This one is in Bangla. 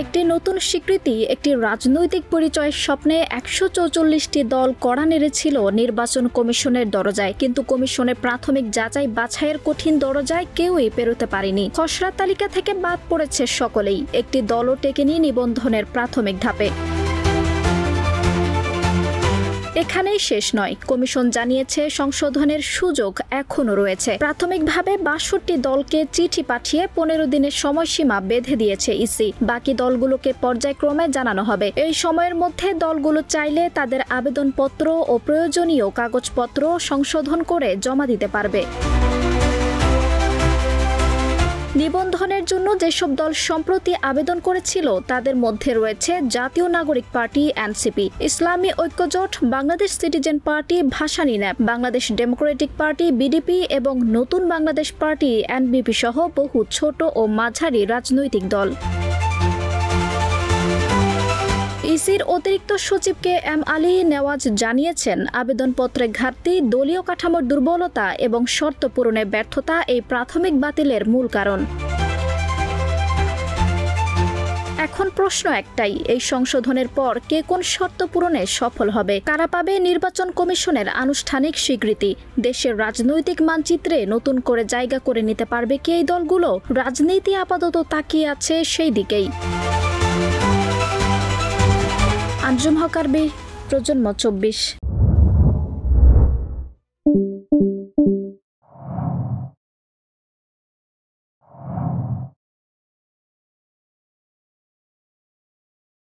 একটি নতুন স্বীকৃতি, একটি রাজনৈতিক পরিচয়ের স্বপ্নে ১৪৪টি দল কড়া নেড়েছিল নির্বাচন কমিশনের দরজায়, কিন্তু কমিশনের প্রাথমিক যাচাই বাছাইয়ের কঠিন দরজায় কেউই পেরোতে পারেনি। খসড়া তালিকা থেকে বাদ পড়েছে সকলেই, একটি দলও টেকেনি নিবন্ধনের প্রাথমিক ধাপে। এখানেই শেষ নয়, কমিশন জানিয়েছে সংশোধনের সুযোগ এখনও রয়েছে। প্রাথমিকভাবে ৬২ দলকে চিঠি পাঠিয়ে ১৫ দিনের সময়সীমা বেঁধে দিয়েছে ইসি। বাকি দলগুলোকে পর্যায়ক্রমে জানানো হবে। এই সময়ের মধ্যে দলগুলো চাইলে তাদের আবেদনপত্র ও প্রয়োজনীয় কাগজপত্র সংশোধন করে জমা দিতে পারবে। নিবন্ধনের জন্য যেসব দল সম্প্রতি আবেদন করেছিল তাদের মধ্যে রয়েছে জাতীয় নাগরিক Party NCP, Islami Oikyajote, Bangladesh Citizen Party, Bhashani NAP, Bangladesh Democratic Party BDP এবং নতুন বাংলাদেশ পার্টি এনবিপি সহ বহু ছোট ও মাঝারি রাজনৈতিক দল। ইসির অতিরিক্ত সচিব কে এম আলী নেওয়াজ জানিয়েছেন, আবেদনপত্রে ঘাটতি, দলীয় কাঠামোর দুর্বলতা এবং শর্ত পূরণে ব্যর্থতা এই প্রাথমিক বাতিলের মূল কারণ। এখন প্রশ্ন একটাই, এই সংশোধনের পর কে কোন শর্ত পূরণে সফল হবে? কারা পাবে নির্বাচন কমিশনের আনুষ্ঠানিক স্বীকৃতি? দেশের রাজনৈতিক মানচিত্রে নতুন করে জায়গা করে নিতে পারবে কি এই দলগুলো? রাজনীতি আপাতত তাকিয়ে আছে সেই দিকেই। আঞ্জুম হক আরবি, প্রজন্ম ২৪।